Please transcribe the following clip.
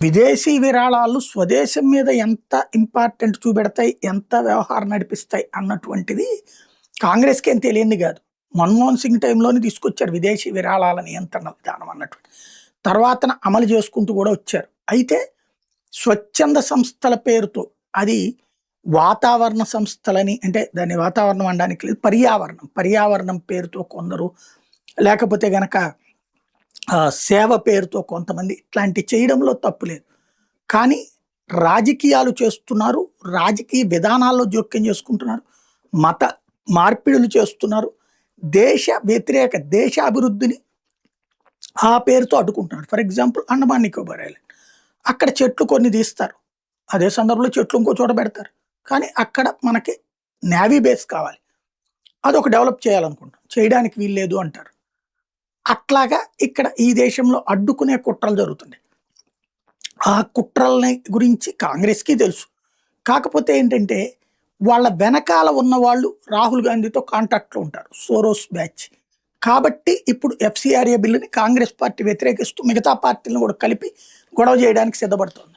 విదేశీ విరాళాలు స్వదేశం మీద ఎంత ఇంపార్టెంట్ చూపెడతాయి, ఎంత వ్యవహారం నడిపిస్తాయి అన్నటువంటిది కాంగ్రెస్‌కేం తెలియంది గాదు. మన్మోహన్ సింగ్ టైంలోనే తీసుకొచ్చారు విదేశీ విరాళాల నియంత్రణ విధానం అన్నటువంటి. తర్వాతన అమలు చేసుకుంటూ గూడా వచ్చారు. అయితే స్వచ్ఛంద సంస్థల పేరుతో అది వాతావరణ సంస్థలని అంటే దాన్ని వాతావరణం అనడానికి లేదు. పర్యావరణం పేరుతో కొందరు లేకపోతే గనక సేవ పేరుతో కొంతమంది ఇట్లాంటివి చేయడంలో తప్పు లేదు. కానీ రాజకీయాలు చేస్తున్నారు. రాజకీయ విధానాల్లో జోక్యం చేసుకుంటున్నారు. మత మార్పిడులు చేస్తున్నారు. దేశ వ్యతిరేక దేశ అభివృద్ధిని ఆ పేరుతో అడ్డుకుంటున్నాడు. For example Andaman Nicobar island. అక్కడ చెట్లు కొన్ని తీస్తారు. అదే సందర్భంలో చెట్లు ఇంకో చోట పెడతారు. కానీ అక్కడ మనకి నేవీ బేస్ కావాలి. అదొక డెవలప్ చేయాలనుకుంటాం. చేయడానికి వీల్లేదు అంటారు. అట్లాగా ఇక్కడ ఈ దేశంలో అడ్డుకునే కుట్రలు జరుగుతున్నాయి. ఆ కుట్రల్ని గురించి కాంగ్రెస్‌కి తెలుసు. కాకపోతే ఏంటంటే వాళ్ళ వెనకాల ఉన్నవాళ్ళు రాహుల్ గాంధీతో కాంటాక్ట్‌లో ఉంటారు. Soros batch. కాబట్టి ఇప్పుడు ఎఫ్‌సీఆర్ఏ బిల్లుని కాంగ్రెస్ పార్టీ వ్యతిరేకిస్తూ మిగతా పార్టీలను కూడా కలిపి గొడవ చేయడానికి సిద్ధపడుతోంది.